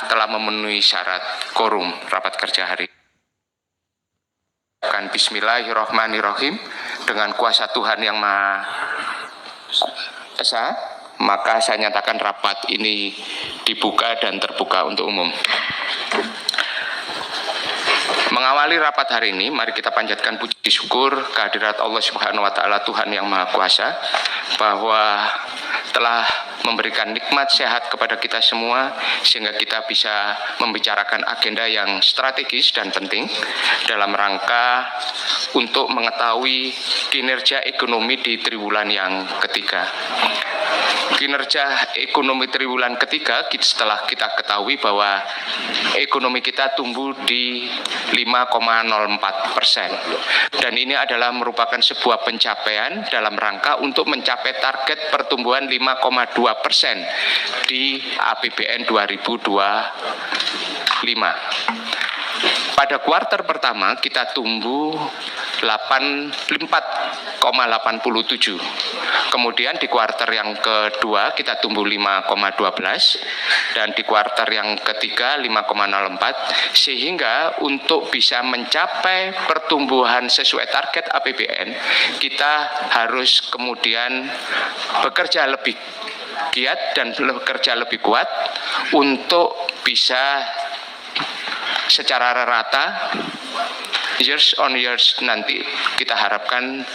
telah memenuhi syarat quorum rapat kerja hari ini. Bismillahirrahmanirrahim. Dengan kuasa Tuhan yang Maha Esa, maka saya nyatakan rapat ini dibuka dan terbuka untuk umum. Mengawali rapat hari ini, mari kita panjatkan puji syukur kehadirat Allah Subhanahu wa Ta'ala, Tuhan yang Maha Kuasa, bahwa telah memberikan nikmat sehat kepada kita semua sehingga kita bisa membicarakan agenda yang strategis dan penting dalam rangka untuk mengetahui kinerja ekonomi di triwulan yang ketiga. Kinerja ekonomi triwulan ketiga setelah kita ketahui bahwa ekonomi kita tumbuh di 5,04%, dan ini adalah merupakan sebuah pencapaian dalam rangka untuk mencapai target pertumbuhan 5,2% di APBN 2025. Pada kuartal pertama kita tumbuh 4,87. Kemudian di kuartal yang kedua kita tumbuh 5,12 dan di kuartal yang ketiga 5,04, sehingga untuk bisa mencapai pertumbuhan sesuai target APBN kita harus kemudian bekerja lebih giat dan bekerja lebih kuat untuk bisa secara rata years on years nanti kita harapkan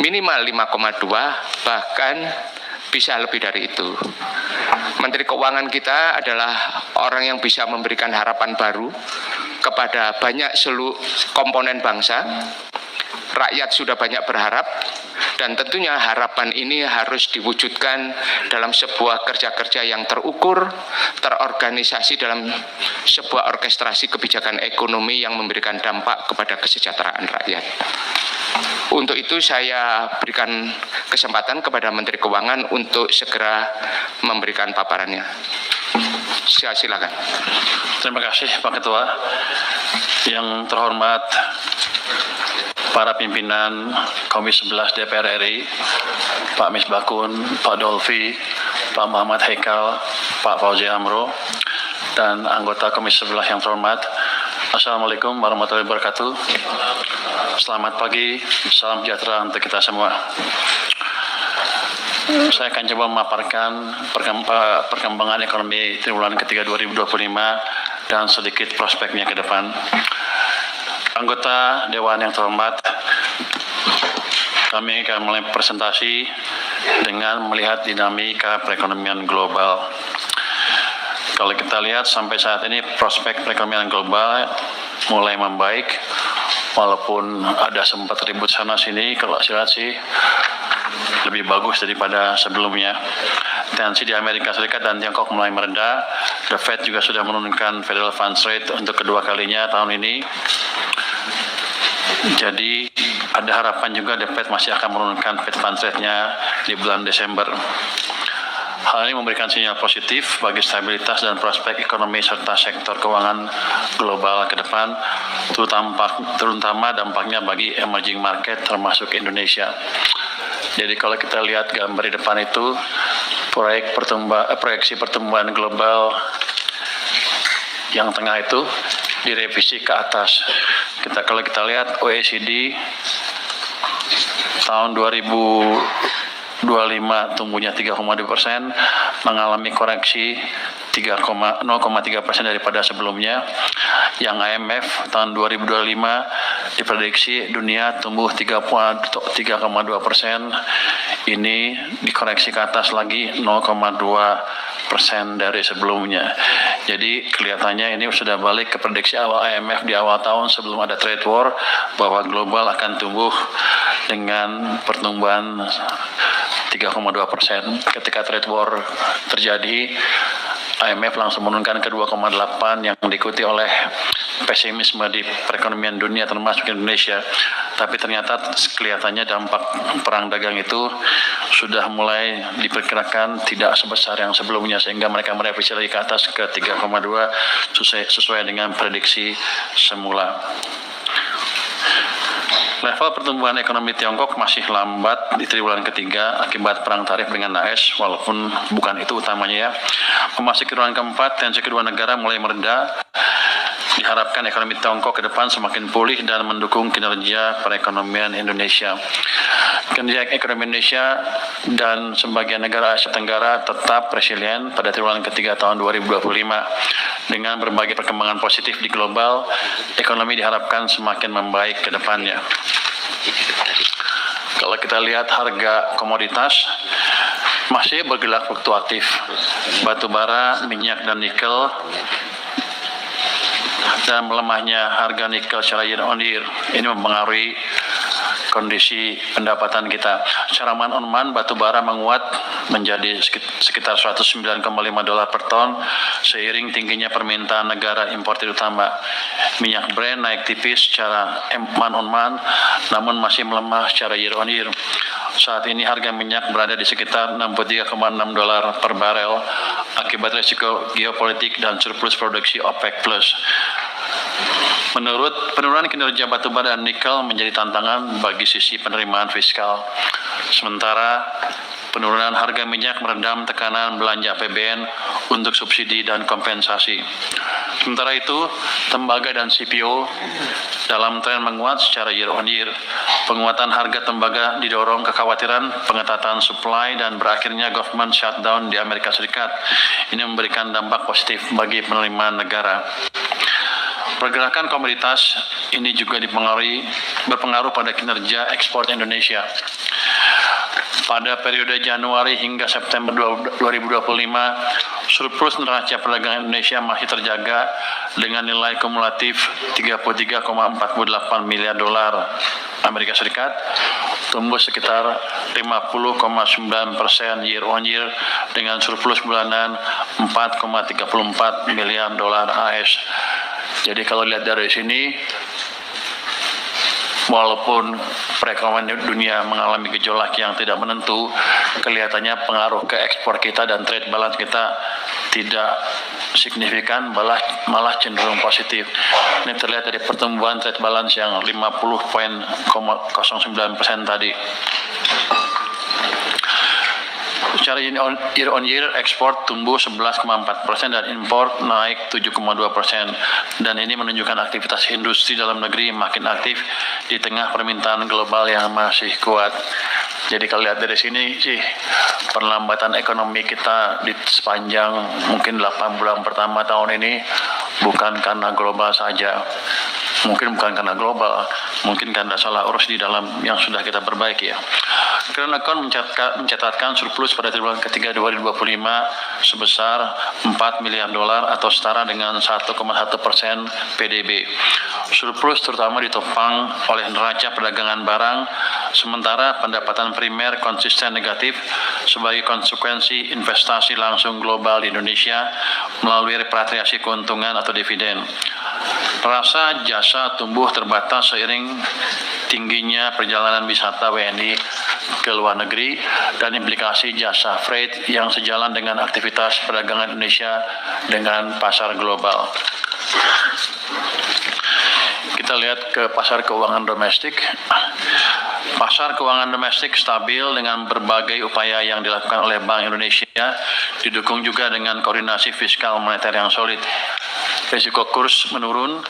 minimal 5,2, bahkan bisa lebih dari itu. Menteri Keuangan kita adalah orang yang bisa memberikan harapan baru kepada banyak seluruh komponen bangsa. Rakyat sudah banyak berharap, dan tentunya harapan ini harus diwujudkan dalam sebuah kerja-kerja yang terukur, terorganisasi dalam sebuah orkestrasi kebijakan ekonomi yang memberikan dampak kepada kesejahteraan rakyat. Untuk itu saya berikan kesempatan kepada Menteri Keuangan untuk segera memberikan paparannya. Saya silakan. Terima kasih Pak Ketua. Yang terhormat para pimpinan Komisi 11 DPR RI, Pak Misbakun, Pak Dolfi, Pak Muhammad Haikal, Pak Fauzi Amro, dan anggota Komisi 11 yang terhormat. Assalamualaikum warahmatullahi wabarakatuh. Selamat pagi, salam sejahtera untuk kita semua. Saya akan coba memaparkan perkembangan ekonomi triwulan ketiga 2025 dan sedikit prospeknya ke depan. Anggota Dewan yang terhormat, kami akan mulai presentasi dengan melihat dinamika perekonomian global. Kalau kita lihat sampai saat ini prospek perekonomian global mulai membaik, walaupun ada sempat ribut sana sini. Kalau saya lihat sih lebih bagus daripada sebelumnya. Tensi di Amerika Serikat dan Tiongkok mulai meredah. The Fed juga sudah menurunkan Federal Funds Rate untuk kedua kalinya tahun ini. Jadi ada harapan juga The Fed masih akan menurunkan Fed Funds Rate-nya di bulan Desember. Hal ini memberikan sinyal positif bagi stabilitas dan prospek ekonomi serta sektor keuangan global ke depan, terutama dampaknya bagi emerging market termasuk Indonesia. Jadi kalau kita lihat gambar di depan itu, proyeksi pertumbuhan global yang tengah itu direvisi ke atas. Kalau kita lihat OECD tahun 2025 tumbuhnya 3,2%, mengalami koreksi 0,3% daripada sebelumnya. Yang IMF tahun 2025 diprediksi dunia tumbuh 3,2%. Ini dikoreksi ke atas lagi 0,2% dari sebelumnya. Jadi kelihatannya ini sudah balik ke prediksi awal IMF di awal tahun sebelum ada trade war, bahwa global akan tumbuh dengan pertumbuhan 3,2%. Ketika trade war terjadi, IMF langsung menurunkan ke 2,8 yang diikuti oleh pesimisme di perekonomian dunia termasuk Indonesia. Tapi ternyata kelihatannya dampak perang dagang itu sudah mulai diperkirakan tidak sebesar yang sebelumnya, sehingga mereka merevisi lagi ke atas ke 3,2 sesuai dengan prediksi semula. Level pertumbuhan ekonomi Tiongkok masih lambat di triwulan ketiga akibat perang tarif dengan AS, walaupun bukan itu utamanya ya. Memasuki triwulan keempat, tensi kedua negara mulai mereda. Diharapkan ekonomi Tiongkok ke depan semakin pulih dan mendukung kinerja perekonomian Indonesia. Kinerja ekonomi Indonesia dan sebagian negara Asia Tenggara tetap resilient pada triwulan ketiga tahun 2025. Dengan berbagai perkembangan positif di global, ekonomi diharapkan semakin membaik ke depannya. Kalau kita lihat harga komoditas masih bergerak fluktuatif. Batu bara, minyak, dan nikel dan melemahnya harga nikel secara year on year ini mempengaruhi kondisi pendapatan kita. Secara month on month batu bara menguat menjadi sekitar 109,5 dolar per ton seiring tingginya permintaan negara importir utama. Minyak Brent naik tipis secara month on month namun masih melemah secara year on year. Saat ini harga minyak berada di sekitar 63,6 dolar per barel akibat risiko geopolitik dan surplus produksi OPEC+. Menurut penurunan kinerja batubara dan nikel menjadi tantangan bagi sisi penerimaan fiskal. Sementara penurunan harga minyak meredam tekanan belanja APBN untuk subsidi dan kompensasi. Sementara itu, tembaga dan CPO dalam tren menguat secara year on year. Penguatan harga tembaga didorong kekhawatiran pengetatan supply dan berakhirnya government shutdown di Amerika Serikat. Ini memberikan dampak positif bagi penerimaan negara. Pergerakan komoditas ini juga berpengaruh pada kinerja ekspor Indonesia. Pada periode Januari hingga September 2025, surplus neraca perdagangan Indonesia masih terjaga dengan nilai kumulatif 33,48 miliar dolar Amerika Serikat, tumbuh sekitar 50,9% year on year dengan surplus bulanan 4,34 miliar dolar AS. Jadi kalau lihat dari sini, walaupun perekonomian dunia mengalami gejolak yang tidak menentu, kelihatannya pengaruh ke ekspor kita dan trade balance kita tidak signifikan, malah cenderung positif. Ini terlihat dari pertumbuhan trade balance yang 50,09% tadi. Secara year on year, ekspor tumbuh 11,4% dan impor naik 7,2%. Dan ini menunjukkan aktivitas industri dalam negeri makin aktif di tengah permintaan global yang masih kuat. Jadi kalau lihat dari sini sih, perlambatan ekonomi kita di sepanjang mungkin 8 bulan pertama tahun ini bukan karena global saja. Mungkin bukan karena global, mungkin karena salah urus di dalam yang sudah kita perbaiki ya. Current account mencatatkan surplus pada triwulan ketiga 2025 sebesar 4 miliar dolar atau setara dengan 1,1% PDB. Surplus terutama ditopang oleh neraca perdagangan barang, sementara pendapatan primer konsisten negatif sebagai konsekuensi investasi langsung global di Indonesia melalui repatriasi keuntungan atau dividen. Rasa jasa tumbuh terbatas seiring tingginya perjalanan wisata WNI ke luar negeri dan implikasi jasa freight yang sejalan dengan aktivitas perdagangan Indonesia dengan pasar global. Kita lihat ke pasar keuangan domestik. Pasar keuangan domestik stabil dengan berbagai upaya yang dilakukan oleh Bank Indonesia, didukung juga dengan koordinasi fiskal moneter yang solid. Risiko kurs menurun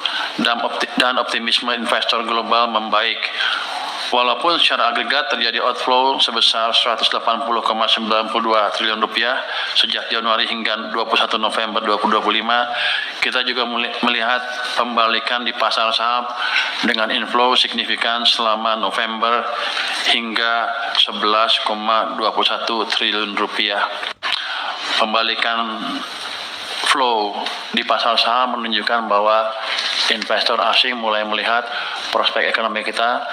dan optimisme investor global membaik. Walaupun secara agregat terjadi outflow sebesar 180,92 triliun rupiah sejak Januari hingga 21 November 2025, kita juga melihat pembalikan di pasar saham dengan inflow signifikan selama November hingga 11,21 triliun rupiah. Pembalikan flow di pasar saham menunjukkan bahwa investor asing mulai melihat prospek ekonomi kita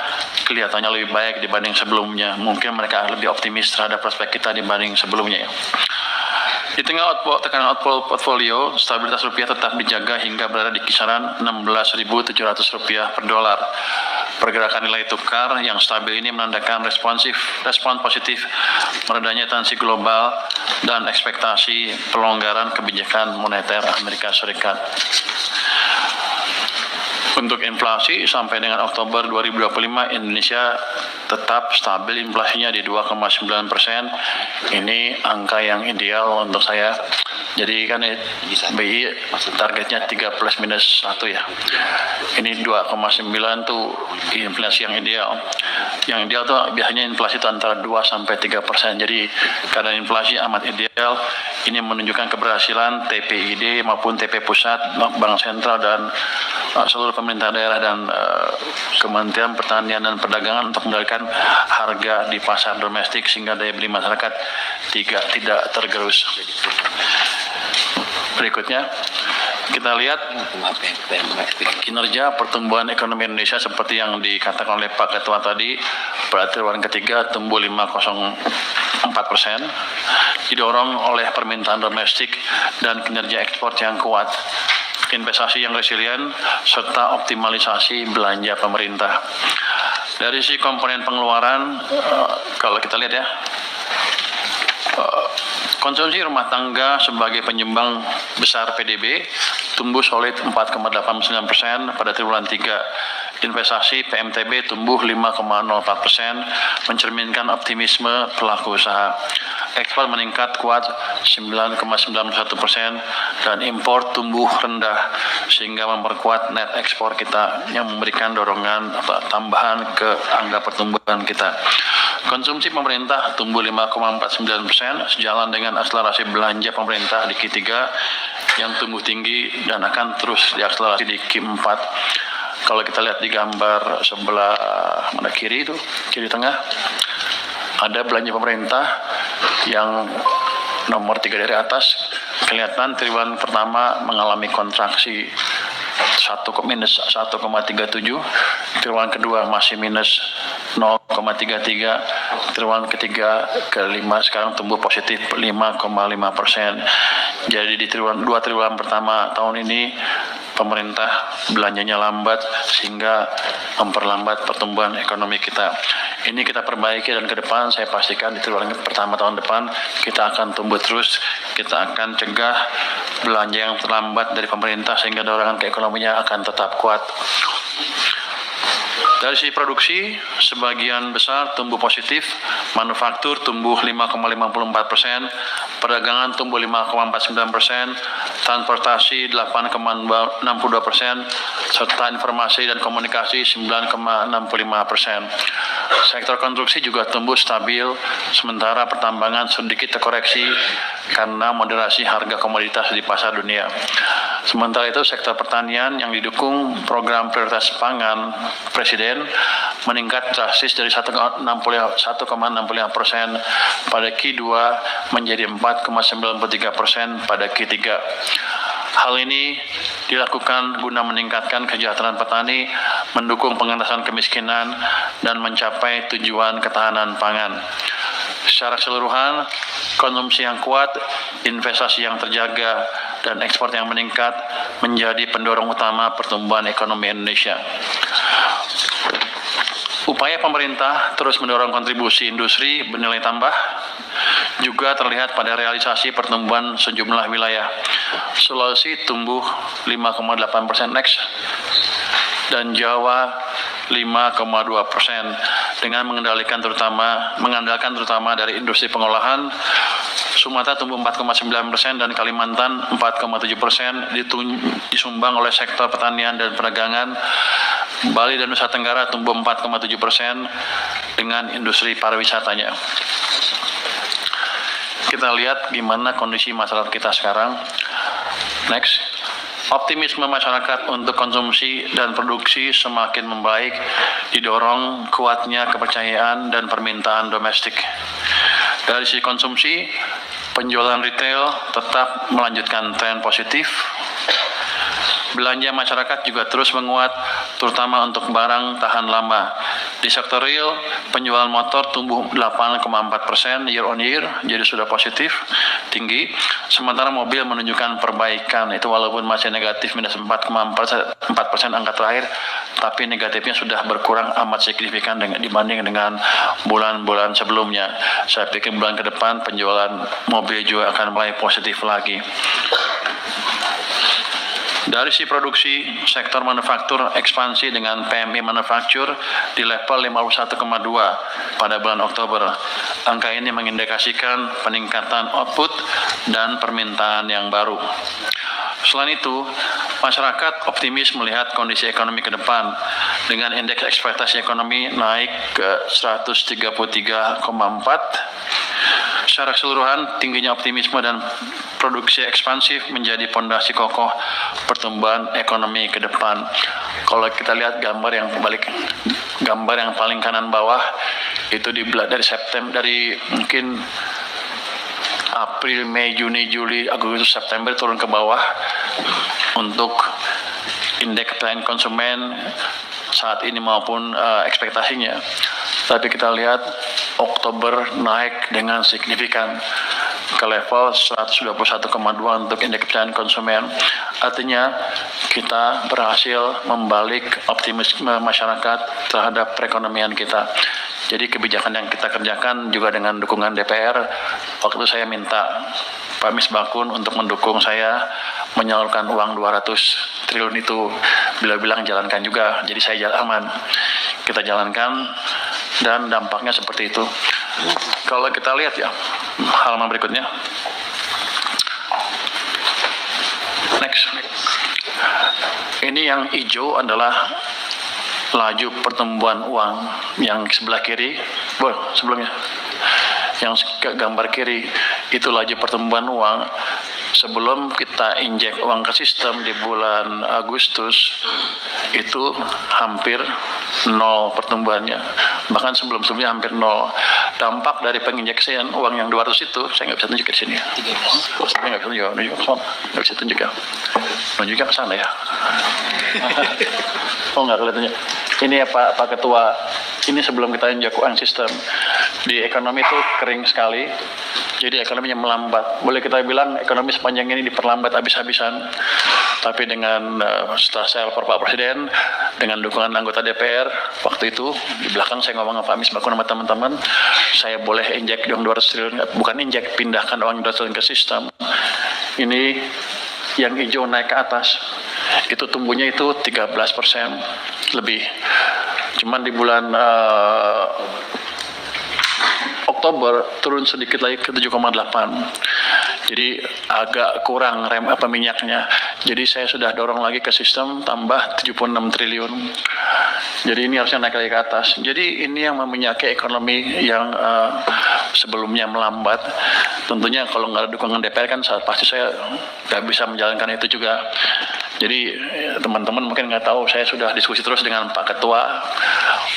kelihatannya lebih baik dibanding sebelumnya. Mungkin mereka lebih optimis terhadap prospek kita dibanding sebelumnya. Di tengah tekanan outflow portfolio, stabilitas rupiah tetap dijaga hingga berada di kisaran 16.700 rupiah per dolar. Pergerakan nilai tukar yang stabil ini menandakan respon positif meredanya tensi global dan ekspektasi pelonggaran kebijakan moneter Amerika Serikat. Untuk inflasi sampai dengan Oktober 2025 Indonesia tetap stabil inflasinya di 2,9%. Ini angka yang ideal untuk saya. Jadi kan BI targetnya 3 plus minus 1 ya. Ini 2,9 tuh inflasi yang ideal. Yang ideal tuh biasanya inflasi itu antara 2 sampai 3%. Jadi karena inflasi amat ideal, ini menunjukkan keberhasilan TPID maupun TP Pusat, Bank Sentral dan seluruh pemerintah daerah dan Kementerian Pertanian dan Perdagangan untuk mengendalikan harga di pasar domestik sehingga daya beli masyarakat tidak tergerus. Berikutnya kita lihat kinerja pertumbuhan ekonomi Indonesia seperti yang dikatakan oleh Pak Ketua tadi, pada triwulan ketiga tumbuh 5,04%, didorong oleh permintaan domestik dan kinerja ekspor yang kuat, investasi yang resilient, serta optimalisasi belanja pemerintah. Dari sisi komponen pengeluaran, kalau kita lihat ya, konsumsi rumah tangga sebagai penyumbang besar PDB tumbuh solid 4,89% pada triwulan 3. Investasi PMTB tumbuh 5,04%, mencerminkan optimisme pelaku usaha. Ekspor meningkat kuat 9,91% dan impor tumbuh rendah sehingga memperkuat net ekspor kita yang memberikan dorongan atau tambahan ke angka pertumbuhan kita. Konsumsi pemerintah tumbuh 5,49% sejalan dengan akselerasi belanja pemerintah di Q3 yang tumbuh tinggi dan akan terus diakselerasi di Q4. Kalau kita lihat di gambar sebelah mana kiri itu, kiri tengah, ada belanja pemerintah yang nomor 3 dari atas, kelihatan triwulan pertama mengalami kontraksi minus 1,37, triwulan kedua masih minus 0,33, triwulan ketiga ke 5 sekarang tumbuh positif 5,5%. Jadi di dua triwulan pertama tahun ini pemerintah belanjanya lambat sehingga memperlambat pertumbuhan ekonomi kita. Ini kita perbaiki dan ke depan saya pastikan di triwulan pertama tahun depan kita akan tumbuh terus, kita akan cegah belanja yang terlambat dari pemerintah sehingga dorongan keekonominya akan tetap kuat. Dari sisi produksi, sebagian besar tumbuh positif, manufaktur tumbuh 5,54%, perdagangan tumbuh 5,49%, transportasi 8,62%, serta informasi dan komunikasi 9,65%. Sektor konstruksi juga tumbuh stabil, sementara pertambangan sedikit terkoreksi karena moderasi harga komoditas di pasar dunia. Sementara itu, sektor pertanian yang didukung program prioritas pangan Presiden meningkat drastis dari 1,65% pada Q2 menjadi 4,93% pada Q3. Hal ini dilakukan guna meningkatkan kesejahteraan petani, mendukung pengentasan kemiskinan, dan mencapai tujuan ketahanan pangan. Secara keseluruhan, konsumsi yang kuat, investasi yang terjaga, dan ekspor yang meningkat menjadi pendorong utama pertumbuhan ekonomi Indonesia. Upaya pemerintah terus mendorong kontribusi industri bernilai tambah juga terlihat pada realisasi pertumbuhan sejumlah wilayah. Sulawesi tumbuh 5,8% next dan Jawa 5,2% dengan mengandalkan terutama dari industri pengolahan. Sumatera tumbuh 4,9% dan Kalimantan 4,7% disumbang oleh sektor pertanian dan perdagangan. Bali dan Nusa Tenggara tumbuh 4,7% dengan industri pariwisatanya. Kita lihat gimana kondisi masyarakat kita sekarang. Next. Optimisme masyarakat untuk konsumsi dan produksi semakin membaik, didorong kuatnya kepercayaan dan permintaan domestik. Dari sisi konsumsi, penjualan retail tetap melanjutkan tren positif. Belanja masyarakat juga terus menguat, terutama untuk barang tahan lama. Di sektor real, penjualan motor tumbuh 8,4% year on year, jadi sudah positif, tinggi. Sementara mobil menunjukkan perbaikan, itu walaupun masih negatif minus 4,4% angka terakhir, tapi negatifnya sudah berkurang amat signifikan dibanding dengan bulan-bulan sebelumnya. Saya pikir bulan ke depan penjualan mobil juga akan mulai positif lagi. Dari si produksi, sektor manufaktur ekspansi dengan PMI manufaktur di level 51,2 pada bulan Oktober. Angka ini mengindikasikan peningkatan output dan permintaan yang baru. Selain itu, masyarakat optimis melihat kondisi ekonomi ke depan dengan indeks ekspektasi ekonomi naik ke 133,4. Secara keseluruhan, tingginya optimisme dan produksi ekspansif menjadi pondasi kokoh pertumbuhan ekonomi ke depan. Kalau kita lihat gambar yang paling kanan bawah itu dari September, dari mungkin April, Mei, Juni, Juli, Agustus, September turun ke bawah untuk indeks kepercayaan konsumen saat ini maupun ekspektasinya. Tapi kita lihat Oktober naik dengan signifikan ke level 121,2 untuk indeks kepercayaan konsumen. Artinya kita berhasil membalik optimisme masyarakat terhadap perekonomian kita. Jadi kebijakan yang kita kerjakan juga dengan dukungan DPR. Waktu itu saya minta Pak Misbakun untuk mendukung saya menyalurkan uang 200 triliun itu. Beliau bilang jalankan juga, jadi saya aman. Kita jalankan dan dampaknya seperti itu. Kalau kita lihat ya, halaman berikutnya. Next. Ini yang hijau adalah laju pertumbuhan uang, yang sebelah kiri, sebelumnya, yang gambar kiri itu laju pertumbuhan uang sebelum kita injek uang ke sistem di bulan Agustus itu hampir nol pertumbuhannya, bahkan sebelum-sebelumnya hampir nol. Dampak dari penginjeksian uang yang 200 itu saya nggak bisa tunjuk di sini. Saya nggak bisa tunjuk ya. Tunjuknya ke sana ya. Oh nggak kelihatannya. Ini ya Pak Ketua, ini sebelum kita injak uang sistem di ekonomi itu kering sekali. Jadi ekonominya melambat. Boleh kita bilang ekonomi sepanjang ini diperlambat habis-habisan. Tapi dengan setelah saya lapor Pak Presiden, dengan dukungan anggota DPR, waktu itu di belakang saya ngomong sama Pak Misbakun sama teman-teman, saya boleh injek uang 200 triliun, bukan injek, pindahkan uang 200 triliun ke sistem. Ini yang hijau naik ke atas, itu tumbuhnya itu 13% lebih. Cuman di bulan Oktober turun sedikit lagi ke 7,8. Jadi agak kurang minyaknya. Jadi saya sudah dorong lagi ke sistem tambah 76 triliun. Jadi ini harusnya naik lagi ke atas. Jadi ini yang meminyaki ekonomi yang sebelumnya melambat. Tentunya kalau nggak ada dukungan DPR kan pasti saya nggak bisa menjalankan itu juga. Jadi teman-teman mungkin nggak tahu, saya sudah diskusi terus dengan Pak Ketua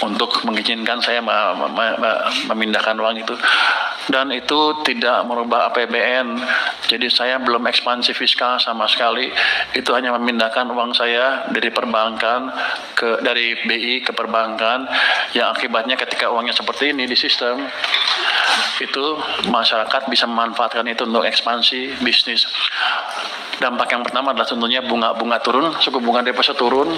untuk mengizinkan saya memindahkan uang itu. Dan itu tidak merubah APBN. Jadi saya belum ekspansi fiskal sama sekali. Itu hanya memindahkan uang saya dari perbankan dari BI ke perbankan, yang akibatnya ketika uangnya seperti ini di sistem, itu masyarakat bisa memanfaatkan itu untuk ekspansi bisnis. Dampak yang pertama adalah tentunya bunga turun, suku bunga deposito turun,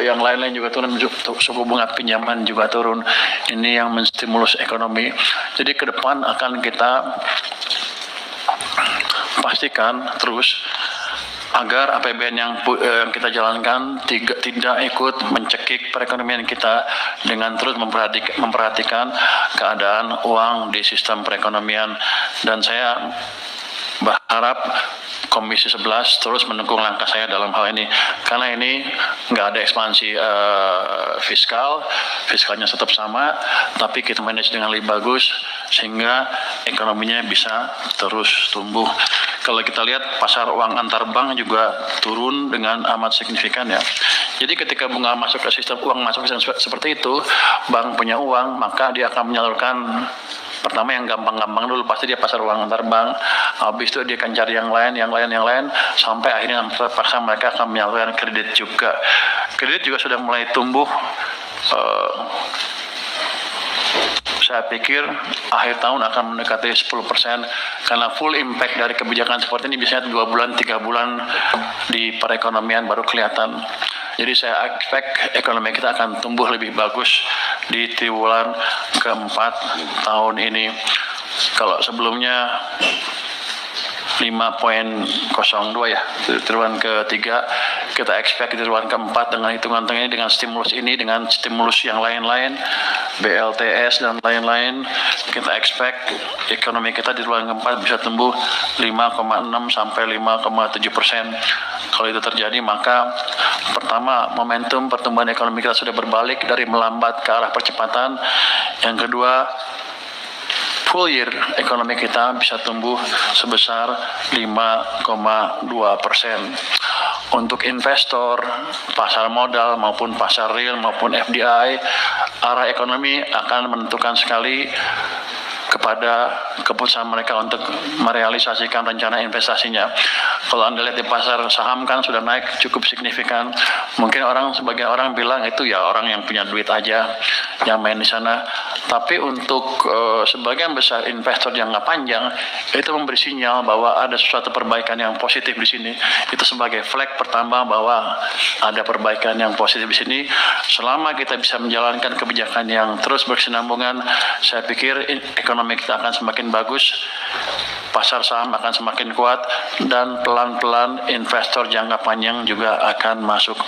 yang lain-lain juga turun, suku bunga pinjaman juga turun. Ini yang menstimulus ekonomi. Jadi ke depan akan kita pastikan terus agar APBN yang kita jalankan tidak ikut mencekik perekonomian kita dengan terus memperhatikan keadaan uang di sistem perekonomian. Dan saya berharap Komisi 11 terus mendukung langkah saya dalam hal ini, karena ini nggak ada ekspansi fiskalnya tetap sama, tapi kita manage dengan lebih bagus sehingga ekonominya bisa terus tumbuh. Kalau kita lihat pasar uang antar bank juga turun dengan amat signifikan ya. Jadi ketika bunga masuk ke sistem, uang masuk ke sistem seperti itu, bank punya uang, maka dia akan menyalurkan. Pertama yang gampang-gampang dulu, pasti dia pasar uang antar bank. Habis itu dia akan cari yang lain, sampai akhirnya terpaksa mereka akan menyalurkan kredit juga. Kredit juga sudah mulai tumbuh. Saya pikir akhir tahun akan mendekati 10%, karena full impact dari kebijakan seperti ini biasanya 2 bulan, 3 bulan di perekonomian baru kelihatan. Jadi saya expect ekonomi kita akan tumbuh lebih bagus di triwulan keempat tahun ini. Kalau sebelumnya 5,02 ya. Triwulan ketiga kita expect di triwulan keempat dengan hitungan ini, dengan stimulus ini, dengan stimulus yang lain-lain, BLTS dan lain-lain, kita expect ekonomi kita di triwulan keempat bisa tumbuh 5,6 sampai 5,7%. Kalau itu terjadi, maka pertama, momentum pertumbuhan ekonomi kita sudah berbalik dari melambat ke arah percepatan. Yang kedua, full year ekonomi kita bisa tumbuh sebesar 5,2%. Untuk investor, pasar modal maupun pasar real maupun FDI, arah ekonomi akan menentukan sekali kepada keputusan mereka untuk merealisasikan rencana investasinya. Kalau Anda lihat di pasar saham kan sudah naik cukup signifikan. Mungkin sebagian orang bilang itu ya orang yang punya duit aja yang main di sana. Tapi untuk sebagian besar investor jangka panjang, itu memberi sinyal bahwa ada sesuatu perbaikan yang positif di sini. Itu sebagai flag pertama bahwa ada perbaikan yang positif di sini. Selama kita bisa menjalankan kebijakan yang terus berkesinambungan, saya pikir ekonomi kita akan semakin bagus, pasar saham akan semakin kuat, dan pelan-pelan investor jangka panjang juga akan masuk.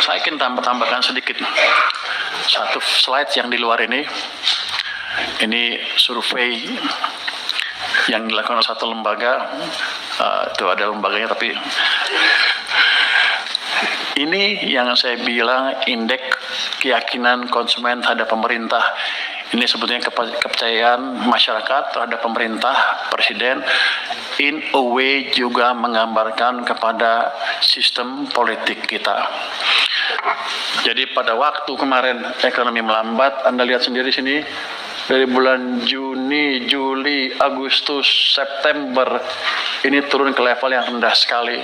Saya ingin tambahkan sedikit satu slide yang di luar ini. Ini survei yang dilakukan oleh satu lembaga, itu ada lembaganya, tapi ini yang saya bilang indeks keyakinan konsumen terhadap pemerintah. Ini sebetulnya kepercayaan masyarakat terhadap pemerintah, presiden, in a way juga menggambarkan kepada sistem politik kita. Jadi pada waktu kemarin ekonomi melambat, Anda lihat sendiri sini, dari bulan Juni, Juli, Agustus, September, ini turun ke level yang rendah sekali.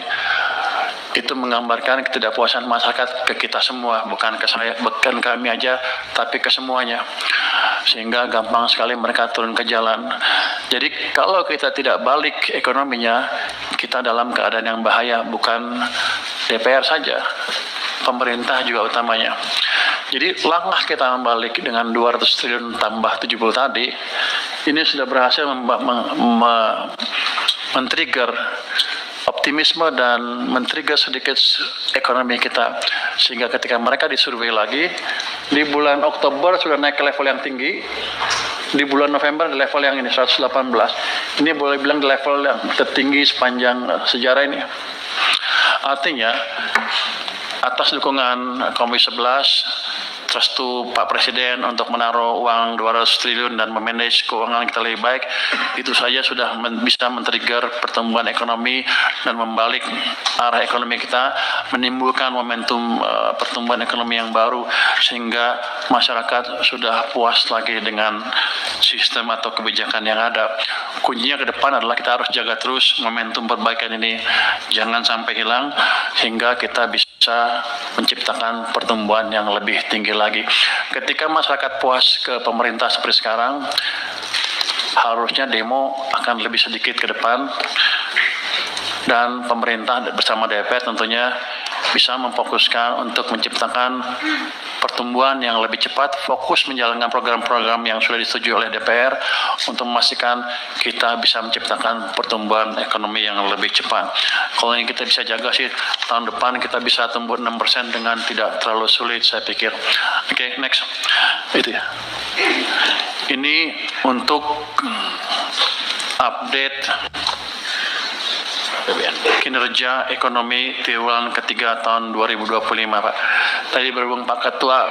Itu menggambarkan ketidakpuasan masyarakat ke kita semua, bukan ke saya, bukan kami aja, tapi ke semuanya. Sehingga gampang sekali mereka turun ke jalan. Jadi kalau kita tidak balik ekonominya, kita dalam keadaan yang bahaya, bukan DPR saja, pemerintah juga utamanya. Jadi langkah kita membalik dengan 200 triliun tambah 70 tadi, ini sudah berhasil men-trigger optimisme dan men-trigger sedikit ekonomi kita, sehingga ketika mereka disurvei lagi di bulan Oktober sudah naik ke level yang tinggi, di bulan November di level yang ini 118. Ini boleh bilang di level yang tertinggi sepanjang sejarah ini. Artinya atas dukungan Komisi 11, restu Pak Presiden untuk menaruh uang 200 triliun dan memanage keuangan kita lebih baik, itu saja sudah bisa men-trigger pertumbuhan ekonomi dan membalik arah ekonomi kita, menimbulkan momentum pertumbuhan ekonomi yang baru, sehingga masyarakat sudah puas lagi dengan sistem atau kebijakan yang ada. Kuncinya ke depan adalah kita harus jaga terus momentum perbaikan ini, jangan sampai hilang, sehingga kita bisa menciptakan pertumbuhan yang lebih tinggi lagi. Ketika masyarakat puas ke pemerintah seperti sekarang, harusnya demo akan lebih sedikit ke depan, dan pemerintah bersama DPR tentunya bisa memfokuskan untuk menciptakan pertumbuhan yang lebih cepat, fokus menjalankan program-program yang sudah disetujui oleh DPR untuk memastikan kita bisa menciptakan pertumbuhan ekonomi yang lebih cepat. Kalau yang kita bisa jaga sih, tahun depan kita bisa tumbuh 6% dengan tidak terlalu sulit, saya pikir. Oke, next. Itu ya. Ini untuk update kinerja ekonomi triwulan ketiga tahun 2025, Pak. Tadi berhubung Pak Ketua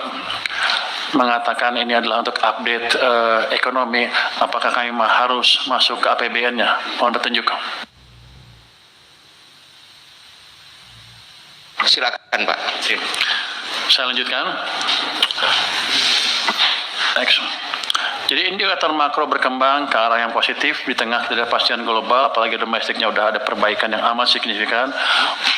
mengatakan ini adalah untuk update ekonomi, apakah kami harus masuk ke APBN-nya? Mohon petunjuk. Silakan, Pak. Saya lanjutkan. Next. Jadi indikator makro berkembang ke arah yang positif di tengah ketidakpastian global, apalagi domestiknya udah ada perbaikan yang amat signifikan.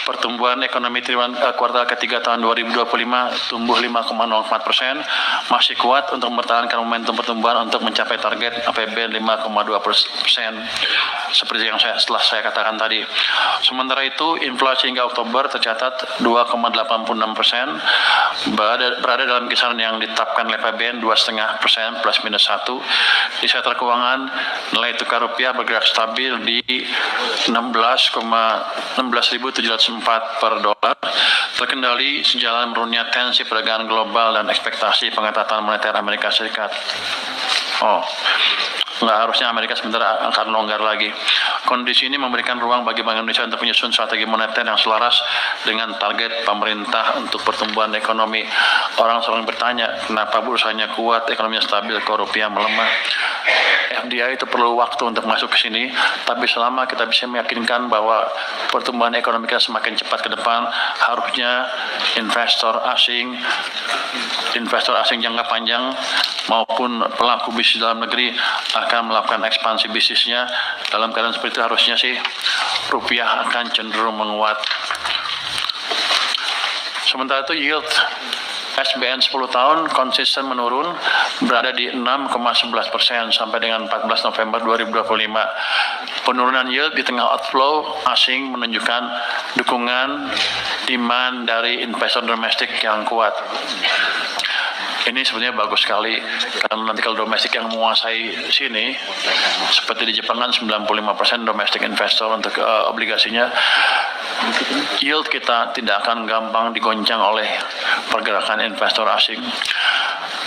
Pertumbuhan ekonomi triwulan kuartal ketiga tahun 2025 tumbuh 5,04%, masih kuat untuk mempertahankan momentum pertumbuhan untuk mencapai target APBN 5,2%. Seperti yang setelah saya katakan tadi. Sementara itu, inflasi hingga Oktober tercatat 2,86%, berada dalam kisaran yang ditetapkan oleh APBN 2,5% plus minus 1. Di sektor keuangan, nilai tukar rupiah bergerak stabil di 16.704 per dolar, terkendali sejalan menurunnya tensi perdagangan global dan ekspektasi pengetatan moneter Amerika Serikat. Nggak harusnya Amerika sebentar akan longgar lagi. Kondisi ini memberikan ruang bagi Bank Indonesia untuk menyusun strategi moneter yang selaras dengan target pemerintah untuk pertumbuhan ekonomi. Orang selalu bertanya, kenapa bursanya kuat, ekonominya stabil, kok rupiah melemah? FDI itu perlu waktu untuk masuk ke sini, tapi selama kita bisa meyakinkan bahwa pertumbuhan ekonomi kita semakin cepat ke depan, harusnya investor asing jangka panjang maupun pelaku bisnis dalam negeri akan melakukan ekspansi bisnisnya. Dalam keadaan seperti itu harusnya sih rupiah akan cenderung menguat. Sementara itu yield SBN 10 tahun konsisten menurun, berada di 6,11% sampai dengan 14 November 2025. Penurunan yield di tengah outflow asing menunjukkan dukungan demand dari investor domestik yang kuat. Ini sebenarnya bagus sekali, karena nanti kalau domestik yang menguasai sini, seperti di Jepang kan 95% domestik investor untuk obligasinya, yield kita tidak akan gampang digoncang oleh pergerakan investor asing.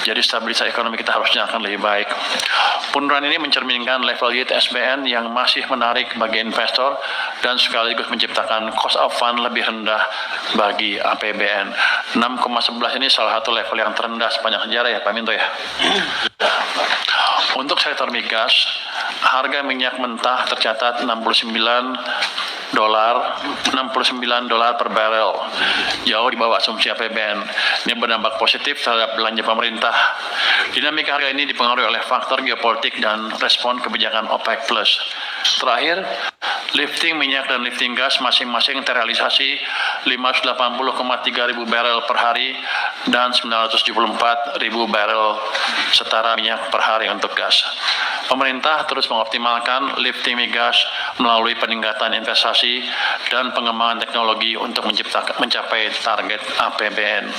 Jadi stabilitas ekonomi kita harusnya akan lebih baik. Penurunan ini mencerminkan level yield SBN yang masih menarik bagi investor dan sekaligus menciptakan cost of fund lebih rendah bagi APBN. 6,11 ini salah satu level yang terendah sepanjang sejarah ya Pak Minto ya. Untuk sektor migas, harga minyak mentah tercatat 69 dolar per barel, jauh di bawah asumsi APBN. Ini berdampak positif terhadap belanja pemerintah. Dinamika harga ini dipengaruhi oleh faktor geopolitik dan respon kebijakan OPEC+. Terakhir, lifting minyak dan lifting gas masing-masing terrealisasi 580,3 ribu barel per hari dan 974 ribu barel setara minyak per hari untuk gas. Pemerintah terus mengoptimalkan lifting migas melalui peningkatan investasi dan pengembangan teknologi untuk mencapai target APBN.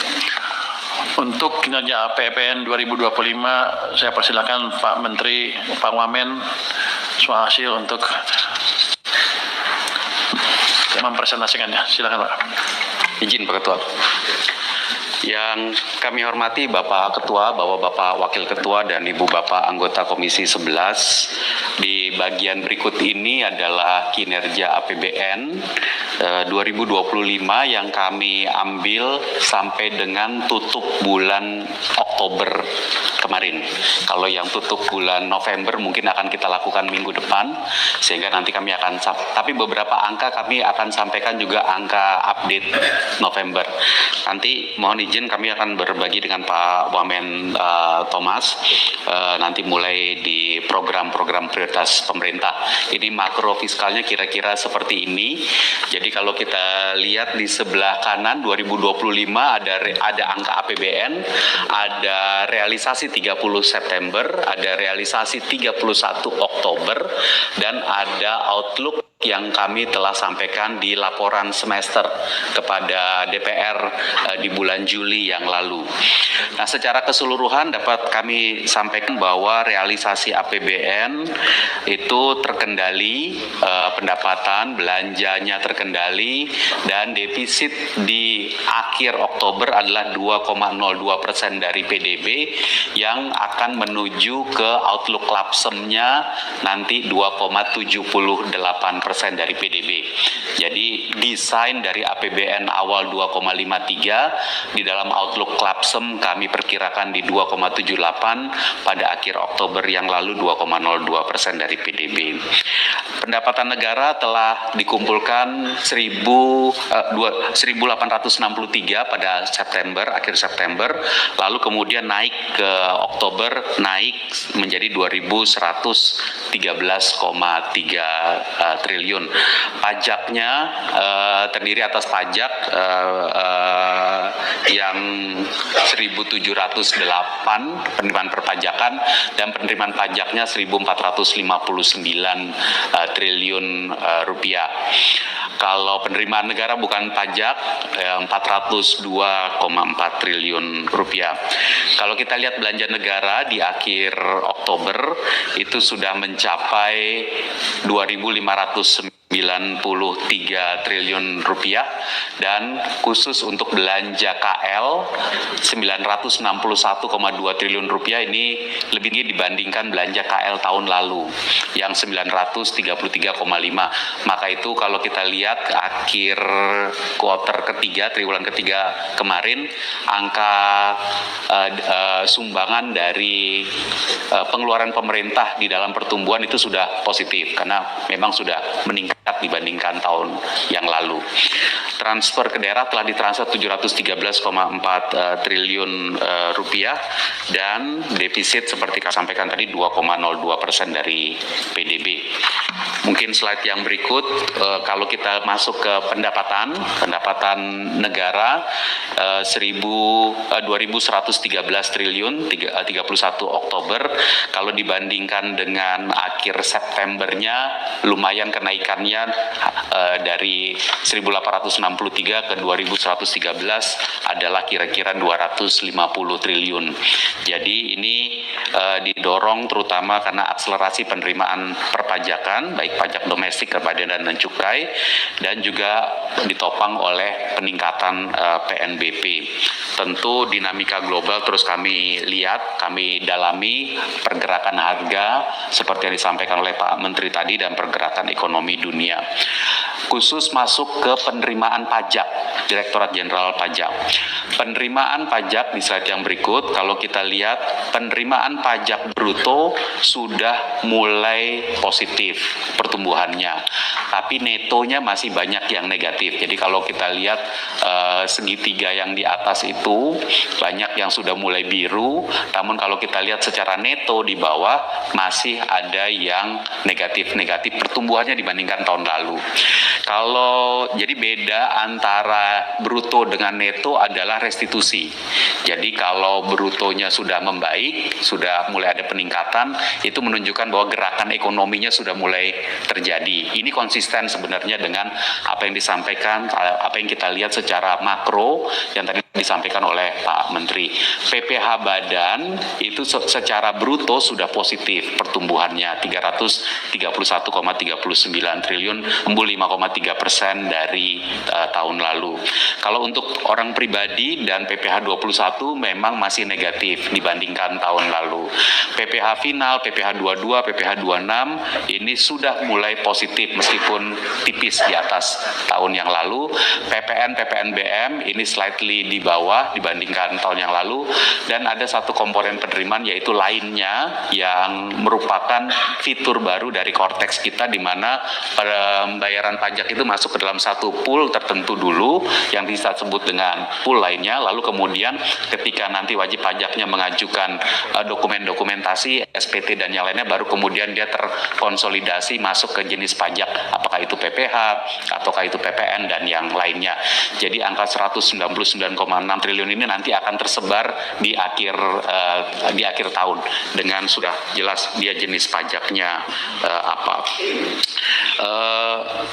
Untuk kinerja APBN 2025, saya persilakan Pak Menteri, Pak Wamen, Swahasil untuk mempresentasikannya. Silakan Pak. Izin Pak Ketua. Yang kami hormati Bapak Ketua, Bapak Wakil Ketua, dan Ibu Bapak anggota Komisi 11. Di bagian berikut ini adalah kinerja APBN 2025 yang kami ambil sampai dengan tutup bulan Oktober kemarin. Kalau yang tutup bulan November mungkin akan kita lakukan minggu depan, sehingga nanti kami akan, tapi beberapa angka kami akan sampaikan juga angka update November. Nanti mohon izin kami akan berbagi dengan Pak Wamen Thomas nanti mulai di program-program prioritas pemerintah. Ini makro fiskalnya kira-kira seperti ini. Jadi kalau kita lihat di sebelah kanan 2025 ada angka APBN, ada realisasi 30 September, ada realisasi 31 Oktober, dan ada outlook yang kami telah sampaikan di laporan semester kepada DPR di bulan Juli yang lalu. Nah, secara keseluruhan dapat kami sampaikan bahwa realisasi APBN itu terkendali, pendapatan belanjanya terkendali, dan defisit di akhir Oktober adalah 2,02% dari PDB yang akan menuju ke outlook lapsemnya nanti 2,78% dari PDB. Jadi desain dari APBN awal 2,53, di dalam outlook lapsem kami perkirakan di 2,78, pada akhir Oktober yang lalu 2,02% dari PDB. Pendapatan negara telah dikumpulkan 1.863 pada September, akhir September, lalu kemudian naik ke Oktober, naik menjadi 2.113,3 triliun. Pajaknya terdiri atas pajak yang 1.708 penerimaan perpajakan, dan penerimaan pajaknya 1.459 triliun rupiah. Kalau penerimaan negara bukan pajak 402,4 triliun rupiah. Kalau kita lihat belanja negara di akhir Oktober itu sudah mencapai 2.593 triliun rupiah, dan khusus untuk belanja KL 961,2 triliun rupiah, ini lebih tinggi dibandingkan belanja KL tahun lalu yang 933,5. Maka itu kalau kita lihat akhir kuartal ketiga, triwulan ketiga kemarin, angka sumbangan dari pengeluaran pemerintah di dalam pertumbuhan itu sudah positif karena memang sudah meningkat dibandingkan tahun yang lalu. Transfer ke daerah telah ditransfer 713,4 triliun rupiah, dan defisit seperti saya sampaikan tadi 2,02% dari PDB. Mungkin slide yang berikut, kalau kita masuk ke pendapatan negara 2.113 triliun 31 Oktober, kalau dibandingkan dengan akhir Septembernya lumayan kenaikannya dari 1.863 ke 2.113 adalah kira-kira 250 triliun. Jadi ini didorong terutama karena akselerasi penerimaan perpajakan, baik pajak domestik, kepabeanan dan cukai, dan juga ditopang oleh peningkatan PNBP. Tentu dinamika global terus kami lihat, kami dalami pergerakan harga seperti yang disampaikan oleh Pak Menteri tadi dan pergerakan ekonomi dunia. Khusus masuk ke penerimaan pajak, Direktorat Jenderal Pajak. Penerimaan pajak di slide yang berikut, kalau kita lihat penerimaan pajak bruto sudah mulai positif pertumbuhannya, tapi netonya masih banyak yang negatif. Jadi kalau kita lihat segitiga yang di atas itu banyak yang sudah mulai biru, namun kalau kita lihat secara neto di bawah masih ada yang negatif pertumbuhannya dibandingkan tahun lalu. Jadi beda antara bruto dengan neto adalah restitusi. Jadi kalau brutonya sudah membaik, sudah mulai ada peningkatan, itu menunjukkan bahwa gerakan ekonominya sudah mulai terjadi. Ini konsisten sebenarnya dengan apa yang disampaikan, apa yang kita lihat secara makro yang tadi disampaikan oleh Pak Menteri. PPH badan itu secara bruto sudah positif pertumbuhannya 331,39 triliun, tumbuh 5,3% dari tahun lalu. Kalau untuk orang pribadi dan PPH 21 memang masih negatif dibandingkan tahun lalu. PPH final, PPH 22, PPH 26 ini sudah mulai positif meskipun tipis di atas tahun yang lalu. PPN, PPNBM ini slightly di bawah dibandingkan tahun yang lalu, dan ada satu komponen penerimaan yaitu lainnya yang merupakan fitur baru dari Cortex kita, di mana pembayaran pajak itu masuk ke dalam satu pool tertentu dulu yang bisa sebut dengan pool lainnya, lalu kemudian ketika nanti wajib pajaknya mengajukan dokumen-dokumentasi SPT dan yang lainnya, baru kemudian dia terkonsolidasi masuk ke jenis pajak, apakah itu PPH ataukah itu PPN dan yang lainnya. Jadi angka 199,6 triliun ini nanti akan tersebar di akhir tahun dengan sudah jelas dia jenis pajaknya apa.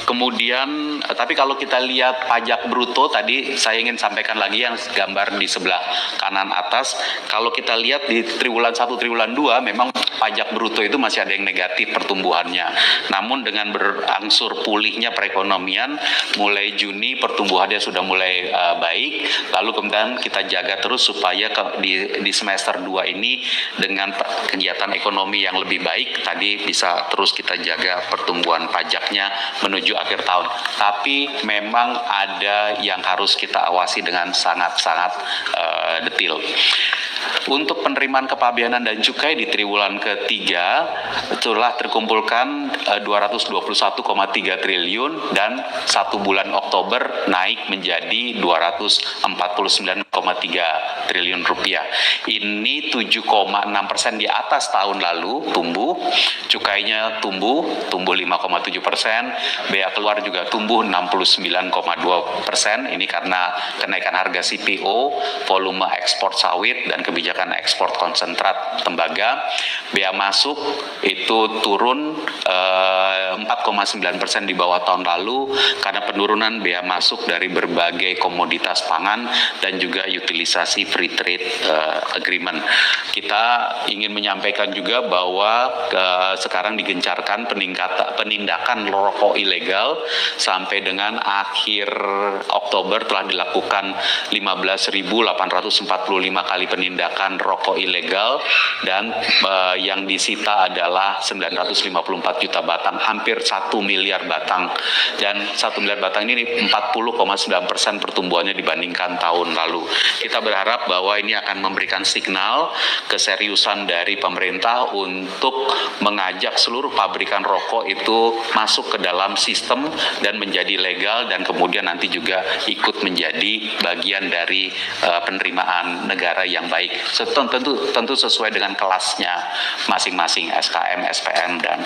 Kemudian tapi kalau kita lihat pajak bruto tadi, saya ingin sampaikan lagi yang gambar di sebelah kanan atas. Kalau kita lihat di triwulan 1, triwulan 2 memang pajak bruto itu masih ada yang negatif pertumbuhannya. Namun dengan berangsur pulihnya perekonomian, mulai Juni pertumbuhannya sudah mulai baik. Lalu kemudian kita jaga terus supaya di semester 2 ini dengan kegiatan ekonomi yang lebih baik tadi bisa terus kita jaga pertumbuhan pajaknya menuju akhir tahun. Tapi memang ada yang harus kita awasi dengan sangat-sangat detail. Untuk penerimaan kepabeanan dan cukai di triwulan ketiga telah terkumpulkan 221,3 triliun dan 1 bulan Oktober naik menjadi 249,3 triliun rupiah. Ini 7,6% di atas tahun lalu tumbuh, cukainya tumbuh 5,7%, bea keluar juga tumbuh 69,2%. Ini karena kenaikan harga CPO, volume ekspor sawit dan kebijakan ekspor konsentrat tembaga. Bea masuk itu turun 4,9% di bawah tahun lalu karena penurunan bea masuk dari berbagai komoditas pangan dan juga utilisasi free trade agreement. Kita ingin menyampaikan juga bahwa sekarang digencarkan penindakan rokok ilegal. Sampai dengan akhir Oktober telah dilakukan 15.845 kali penindakan rokok ilegal dan yang disita adalah 954 juta batang, hampir 1 miliar batang, dan 1 miliar batang ini 40,9% pertumbuhannya dibandingkan tahun lalu. Kita berharap bahwa ini akan memberikan signal keseriusan dari pemerintah untuk mengajak seluruh pabrikan rokok itu masuk ke dalam sistem dan menjadi legal, dan kemudian nanti juga ikut menjadi bagian dari penerimaan negara yang baik. Tentu sesuai dengan kelasnya masing-masing SKM, SPM, dan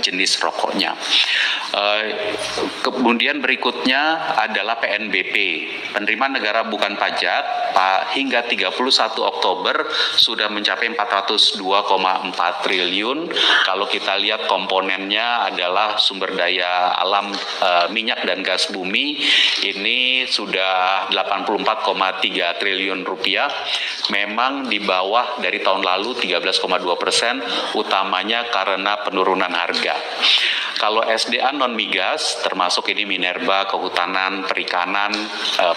jenis rokoknya. Kemudian berikutnya adalah PNBP, penerimaan negara bukan pajak, hingga 31 Oktober sudah mencapai 402,4 triliun. Kalau kita lihat komponennya adalah sumber daya alam, minyak dan gas bumi, ini sudah 84,3 triliun rupiah. Memang di bawah dari tahun lalu 13,2%, utamanya karena penurunan harga. Kalau SDA non migas, termasuk ini minerba, kehutanan, perikanan,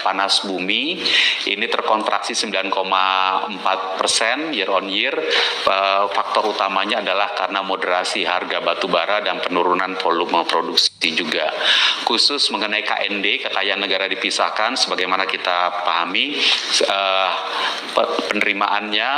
panas bumi, ini terkontraksi 9,4% year on year. Faktor utamanya adalah karena moderasi harga batu bara dan penurunan volume produksi juga. Khusus mengenai KND, kekayaan negara dipisahkan, sebagaimana kita pahami, penerimaannya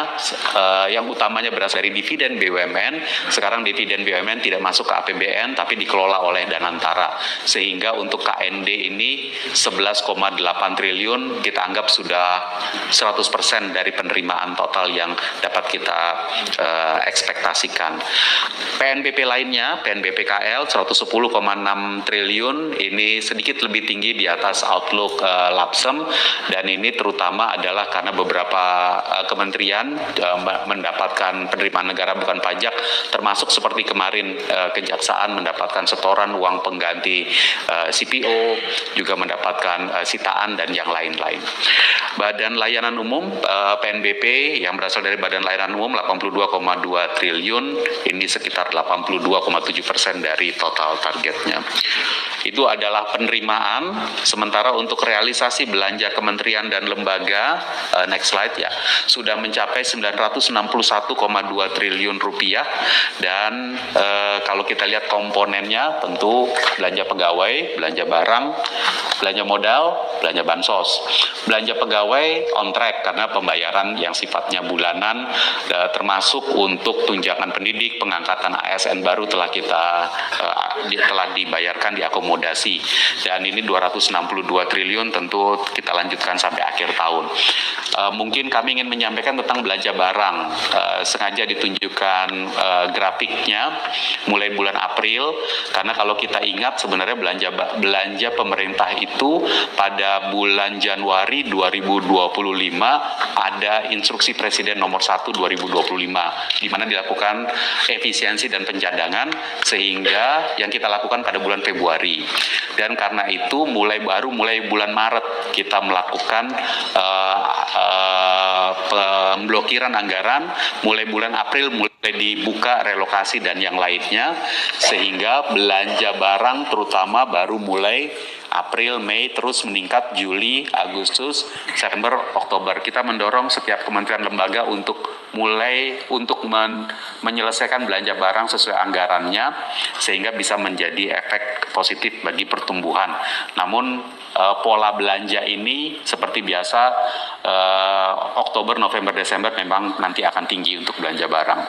yang utamanya berasal dari dividen BUMN. Sekarang dividen BUMN tidak masuk ke APBN, tapi dikelola oleh Danantara, sehingga untuk KND ini 11,8 triliun kita anggap sudah 100% dari penerimaan total yang dapat kita ekspektasikan. PNBP lainnya, PNBP KL 110,6 triliun, ini sedikit lebih tinggi di atas outlook Lapsem, dan ini terutama adalah karena beberapa kementerian mendapatkan penerimaan negara bukan pajak, termasuk seperti kemarin Kejaksaan mendapatkan setoran uang pengganti CPO, juga mendapatkan sitaan dan yang lain-lain. Badan Layanan Umum PNBP yang berasal dari Badan Layanan Umum 82,2 triliun, ini sekitar 82,7% dari total targetnya. Itu adalah penerimaan. Sementara untuk realisasi belanja kementerian dan lembaga, next slide ya, sudah mencapai 961,2 triliun rupiah, dan kalau kita lihat komponennya tentu belanja pegawai, belanja barang, belanja modal, belanja bansos. Belanja pegawai on track karena pembayaran yang sifatnya bulanan, termasuk untuk tunjangan pendidik, pengangkatan ASN baru telah dibayarkan, diakomodasi, dan ini 262 triliun tentu kita lanjutkan sampai akhir tahun. Mungkin kami ingin menyampaikan tentang belanja barang, sengaja ditunjukkan grafiknya mulai bulan April, karena kalau kita ingat sebenarnya belanja pemerintah itu pada bulan Januari 2025 ada instruksi Presiden nomor 1 2025 di mana dilakukan efisiensi dan pencadangan, sehingga yang kita lakukan pada bulan Februari, dan karena itu mulai bulan Maret kita melakukan pemblokiran anggaran, mulai bulan April mulai dibuka relokasi dan yang lainnya, sehingga belanja barang terutama baru mulai April, Mei, terus meningkat Juli, Agustus, September, Oktober. Kita mendorong setiap kementerian lembaga untuk menyelesaikan belanja barang sesuai anggarannya, sehingga bisa menjadi efek positif bagi pertumbuhan. Namun pola belanja ini seperti biasa, Oktober, November, Desember memang nanti akan tinggi untuk belanja barang.